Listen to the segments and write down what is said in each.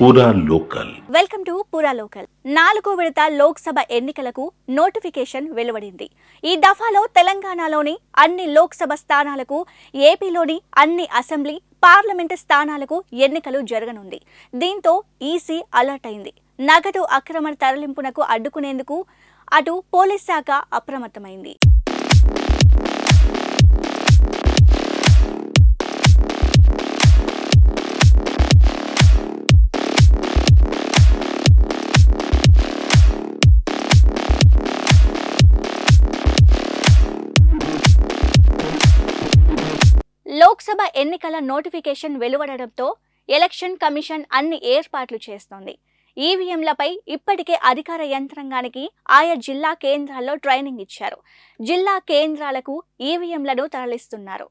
పూరా local. Welcome to పూరా local. 4వ విడత లోక్సభ ఎన్నికలకు నోటిఫికేషన్ వెలువడింది. ఈ దఫాలో తెలంగాణలోని అన్ని లోక్సభ స్థానాలకు, ఏపీలోని అన్ని అసెంబ్లీ, పార్లమెంటు స్థానాలకు ఎన్నికలు జరగనుంది. దీంతో ఈసీ అలర్ట్ అయింది. నగదు అక్రమ తరలింపునకు అడ్డుకునేందుకు అటు పోలీస్ శాఖ అప్రమత్తమైంది. లోక్సభ ఎన్నికల నోటిఫికేషన్ వెలువడడంతో ఎలక్షన్ కమిషన్ అన్ని ఏర్పాట్లు చేస్తోంది. ఈవీఎంలపై ఇప్పటికే అధికార యంత్రాంగానికి ఆయా జిల్లా కేంద్రాల్లో ట్రైనింగ్ ఇచ్చారు. జిల్లా కేంద్రాలకు ఈవీఎంలను తరలిస్తున్నారు.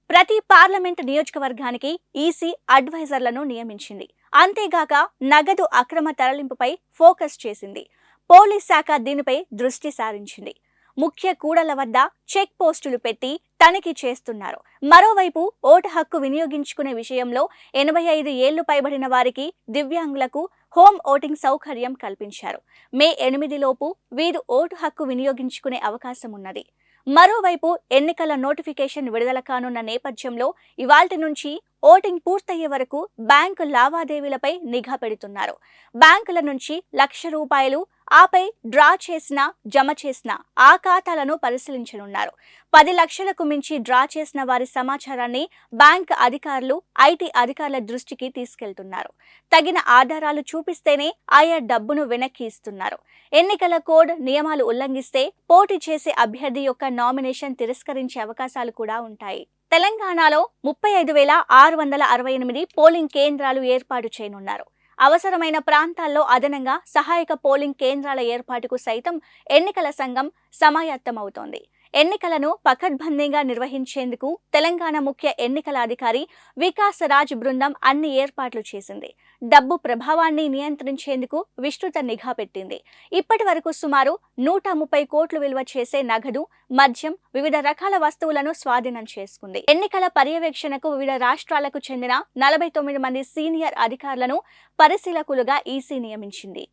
ప్రతి పార్లమెంట్ నియోజకవర్గానికి ఈసీ అడ్వైజర్లను నియమించింది. అంతేగాక నగదు అక్రమ తరలింపుపై ఫోకస్ చేసింది. పోలీస్ శాఖ దీనిపై దృష్టి సారించింది. ముఖ్య కూడళ్ల వద్ద చెక్ పోస్టులు పెట్టి తనిఖీ చేస్తున్నారు. మరోవైపు ఓటు హక్కు వినియోగించుకునే విషయంలో 85 ఏళ్లు పైబడిన వారికి, దివ్యాంగులకు హోమ్ ఓటింగ్ సౌకర్యం కల్పించారు. మే 8 లోపు వీరు ఓటు హక్కు వినియోగించుకునే అవకాశం ఉన్నది. మరోవైపు ఎన్నికల నోటిఫికేషన్ విడుదల కానున్న నేపథ్యంలో ఇవాల్టి నుంచి ఓటింగ్ పూర్తయ్యే వరకు బ్యాంకు లావాదేవీలపై నిఘా పెడుతున్నారు. బ్యాంకుల నుంచి ₹1,00,000 ఆపై డ్రా చేసిన, జమ చేసిన ఆ ఖాతాలను పరిశీలించనున్నారు. 10 లక్షలకు మించి డ్రా చేసిన వారి సమాచారాన్ని బ్యాంక్ అధికారులు, ఐటీ అధికారుల దృష్టికి తీసుకెళ్తున్నారు. తగిన ఆధారాలు చూపిస్తేనే ఆయా డబ్బును వెనక్కి ఇస్తున్నారు. ఎన్నికల కోడ్ నియమాలు ఉల్లంఘిస్తే పోటీ చేసే అభ్యర్థి యొక్క నామినేషన్ తిరస్కరించే అవకాశాలు కూడా ఉంటాయి. తెలంగాణలో 35,668 పోలింగ్ కేంద్రాలు ఏర్పాటు చేయనున్నారు. అవసరమైన ప్రాంతాల్లో అదనంగా సహాయక పోలింగ్ కేంద్రాల ఏర్పాటుకు సైతం ఎన్నికల సంఘం సమాయత్తమవుతోంది. ఎన్నికలను పకడ్బందీగా నిర్వహించేందుకు తెలంగాణ ముఖ్య ఎన్నికల అధికారి వికాస్ రాజ్ బృందం అన్ని ఏర్పాట్లు చేసింది. డబ్బు ప్రభావాన్ని నియంత్రించేందుకు విస్తృత నిఘా పెట్టింది. ఇప్పటి వరకు సుమారు 130 కోట్లు విలువ చేసే నగదు, మద్యం, వివిధ రకాల వస్తువులను స్వాధీనం చేసుకుంది. ఎన్నికల పర్యవేక్షణకు వివిధ రాష్ట్రాలకు చెందిన 49 మంది సీనియర్ అధికారులను పరిశీలకులుగా ఈసీ నియమించింది.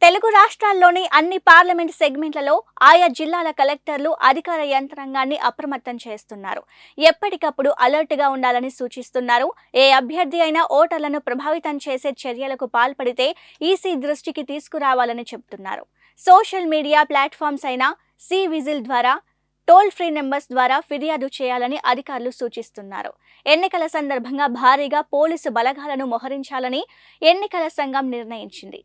తెలుగు రాష్ట్రాల్లోని అన్ని పార్లమెంట్ సెగ్మెంట్లలో ఆయా జిల్లాల కలెక్టర్లు అధికార యంత్రాంగాన్ని అప్రమత్తం చేస్తున్నారు. ఎప్పటికప్పుడు అలర్ట్గా ఉండాలని సూచిస్తున్నారు. ఏ అభ్యర్థి అయినా ఓటర్లను ప్రభావితం చేసే చర్యలకు పాల్పడితే ఈసీ దృష్టికి తీసుకురావాలని చెబుతున్నారు. సోషల్ మీడియా ప్లాట్ఫామ్స్ అయిన విజిల్ ద్వారా, టోల్ ఫ్రీ నెంబర్స్ ద్వారా ఫిర్యాదు చేయాలని అధికారులు సూచిస్తున్నారు. ఎన్నికల సందర్భంగా భారీగా పోలీసు బలగాలను మోహరించాలని ఎన్నికల సంఘం నిర్ణయించింది.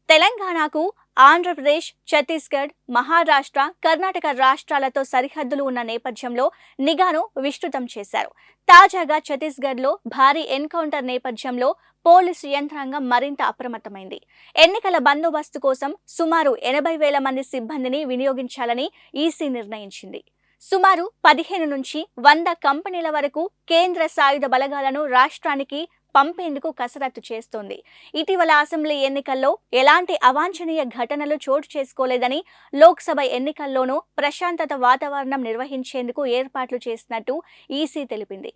తెలంగాణకు ఆంధ్రప్రదేశ్, ఛత్తీస్గఢ్, మహారాష్ట్ర, కర్ణాటక రాష్ట్రాలతో సరిహద్దులు ఉన్న నేపథ్యంలో నిఘాను విస్తృతం చేశారు. తాజాగా ఛత్తీస్గఢ్లో భారీ ఎన్కౌంటర్ నేపథ్యంలో పోలీసు యంత్రాంగం మరింత అప్రమత్తమైంది. ఎన్నికల బందోబస్తు కోసం సుమారు 80,000 మంది సిబ్బందిని వినియోగించాలని ఈసీ నిర్ణయించింది. సుమారు 15 నుంచి 100 కంపెనీల వరకు కేంద్ర సాయుధ బలగాలను రాష్ట్రానికి పంపేందుకు కసరత్తు చేస్తోంది. ఇటీవల అసెంబ్లీ ఎన్నికల్లో ఎలాంటి అవాంఛనీయ ఘటనలు చోటు చేసుకోలేదని, లోక్సభ ఎన్నికల్లోనూ ప్రశాంతత వాతావరణం నిర్వహించేందుకు ఏర్పాట్లు చేసినట్టు ఈసీ తెలిపింది.